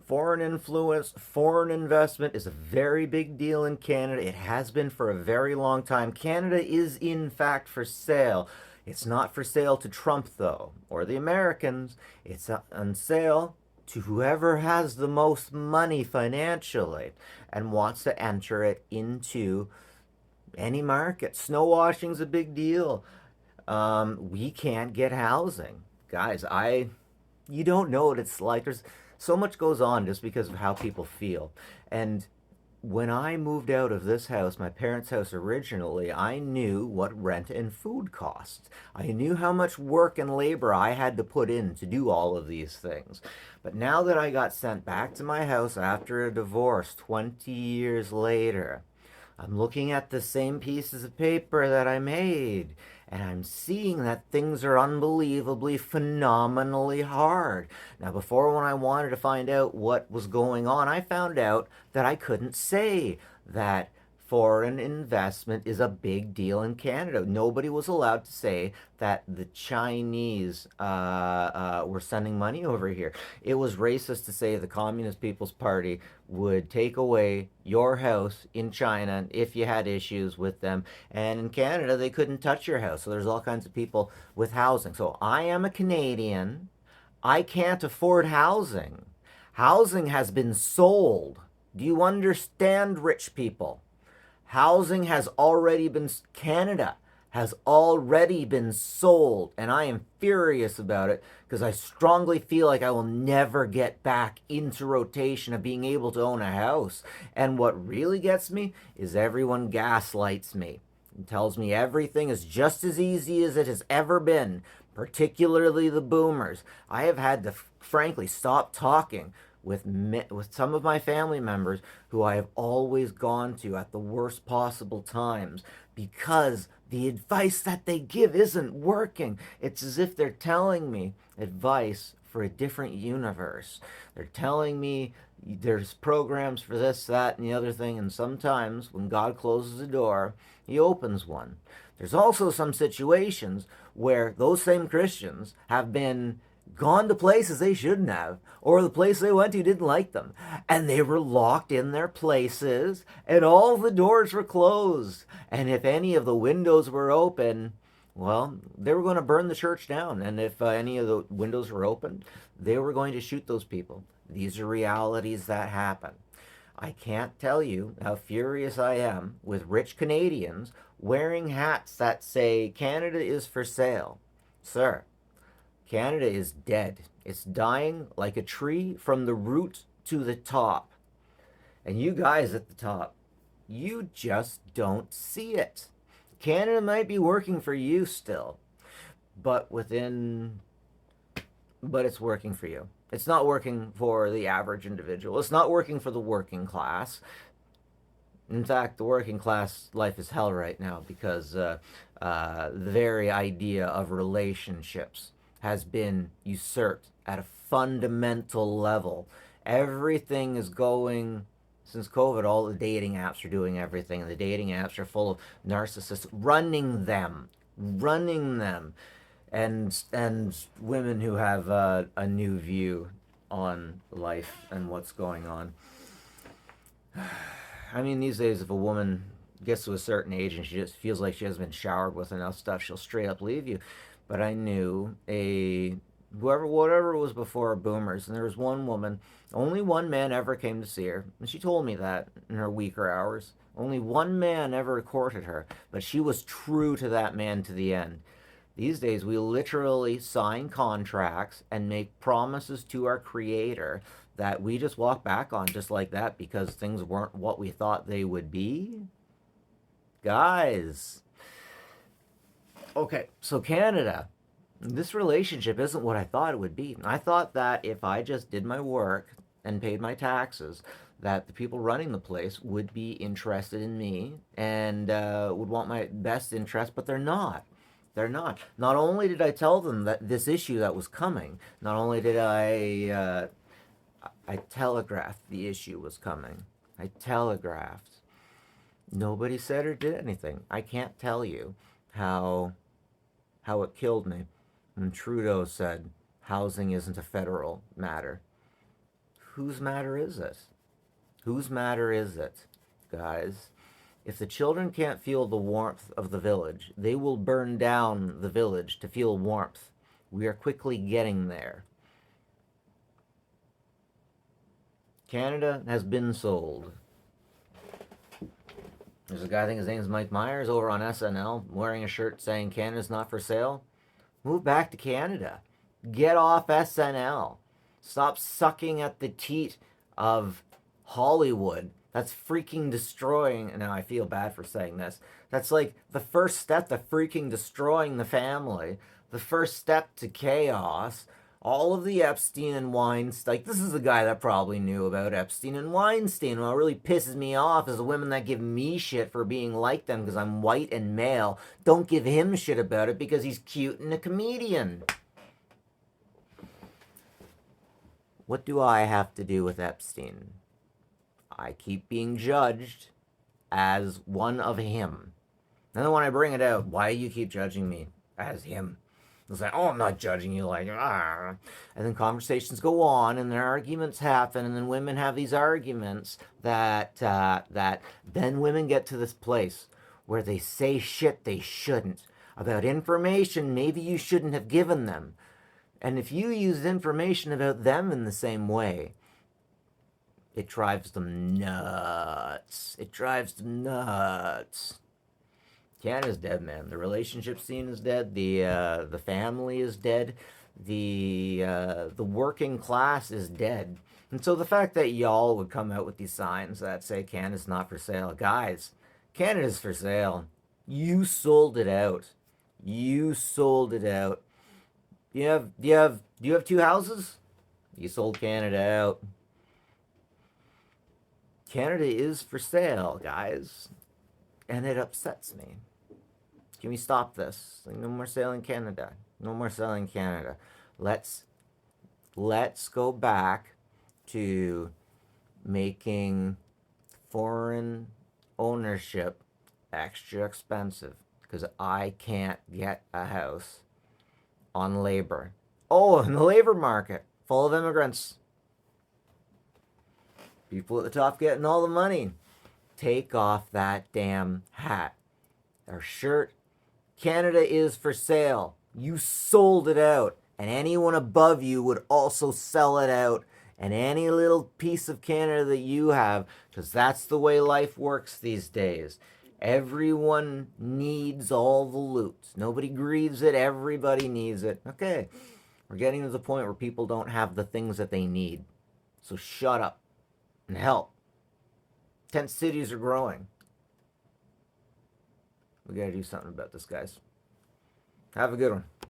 Foreign influence, foreign investment is a very big deal in Canada. It has been for a very long time. Canada is, in fact, for sale. It's not for sale to Trump, though, or the Americans. It's on sale to whoever has the most money financially and wants to enter it into any market. Snow washing's a big deal. We can't get housing. Guys, you don't know what it's like. There's so much goes on just because of how people feel. And when I moved out of this house, my parents' house originally, I knew what rent and food cost. I knew how much work and labor I had to put in to do all of these things. But now that I got sent back to my house after a divorce 20 years later, I'm looking at the same pieces of paper that I made, and I'm seeing that things are unbelievably, phenomenally hard. Now, before, when I wanted to find out what was going on, I found out that I couldn't say that foreign investment is a big deal in Canada. Nobody was allowed to say that the Chinese were sending money over here. It was racist to say the Communist People's Party would take away your house in China if you had issues with them. And in Canada, they couldn't touch your house. So there's all kinds of people with housing. So I am a Canadian. I can't afford housing. Housing has been sold. Do you understand, rich people? Housing has already been, Canada has already been sold, and I am furious about it because I strongly feel like I will never get back into rotation of being able to own a house. And what really gets me is everyone gaslights me and tells me everything is just as easy as it has ever been, particularly the boomers. I have had to frankly stop talking with some of my family members who I have always gone to at the worst possible times because the advice that they give isn't working. It's as if they're telling me advice for a different universe. They're telling me there's programs for this, that, and the other thing, and sometimes when God closes a door, he opens one. There's also some situations where those same Christians have been gone to places they shouldn't have, or the place they went to didn't like them, and they were locked in their places, and all the doors were closed, and if any of the windows were open, well, they were going to burn the church down, and if any of the windows were open, they were going to shoot those people. These are realities that happen. I can't tell you how furious I am with rich Canadians wearing hats that say Canada is for sale. Sir, Canada is dead. It's dying like a tree from the root to the top. And you guys at the top, you just don't see it. Canada might be working for you still, but it's working for you. It's not working for the average individual. It's not working for the working class. In fact, the working class life is hell right now because the very idea of relationships has been usurped at a fundamental level. Everything is going, since COVID, all the dating apps are doing everything, and the dating apps are full of narcissists running them, and women who have a new view on life and what's going on. I mean, these days, if a woman gets to a certain age and she just feels like she hasn't been showered with enough stuff, she'll straight up leave you. But I knew whatever was before boomers, and there was one woman, only one man ever came to see her, and she told me that in her weaker hours. Only one man ever courted her, but she was true to that man to the end. These days, we literally sign contracts and make promises to our creator that we just walk back on just like that because things weren't what we thought they would be. Guys. Okay, so Canada, this relationship isn't what I thought it would be. I thought that if I just did my work and paid my taxes, that the people running the place would be interested in me and would want my best interest, but they're not. They're not. Not only did I tell them that this issue that was coming, not only did I telegraphed the issue was coming. I telegraphed. Nobody said or did anything. I can't tell you how it killed me when Trudeau said housing isn't a federal matter. whose matter is it? Whose matter is it, guys? If the children can't feel the warmth of the village, they will burn down the village to feel warmth. We are quickly getting there. Canada has been sold. There's a guy, I think his name is Mike Myers, over on SNL, wearing a shirt saying Canada's not for sale. Move back to Canada. Get off SNL. Stop sucking at the teat of Hollywood. That's freaking destroying. Now, I feel bad for saying this. That's like the first step to freaking destroying the family. The first step to chaos. All of the Epstein and Weinstein, like, this is a guy that probably knew about Epstein and Weinstein. What really pisses me off is the women that give me shit for being like them because I'm white and male. Don't give him shit about it because he's cute and a comedian. What do I have to do with Epstein? I keep being judged as one of him. And then when I bring it out, why do you keep judging me as him? It's like, oh, I'm not judging you, like, ah. And then conversations go on, and their arguments happen, and then women have these arguments that then women get to this place where they say shit they shouldn't about information maybe you shouldn't have given them. And if you use information about them in the same way, it drives them nuts. It drives them nuts. Canada's dead, man. The relationship scene is dead. The family is dead. The working class is dead. And so the fact that y'all would come out with these signs that say Canada's not for sale, guys, Canada's for sale. You sold it out. You sold it out. Do you have two houses? You sold Canada out. Canada is for sale, guys. And it upsets me. Can we stop this? Like, no more selling Canada. No more selling Canada. Let's go back to making foreign ownership extra expensive because I can't get a house on labor. Oh, in the labor market, full of immigrants. People at the top getting all the money. Take off that damn hat or shirt. Canada is for sale. You sold it out. And anyone above you would also sell it out. And any little piece of Canada that you have, because that's the way life works these days. Everyone needs all the loot. Nobody grieves it. Everybody needs it. Okay. We're getting to the point where people don't have the things that they need. So shut up and help. Tent cities are growing. We gotta do something about this, guys. Have a good one.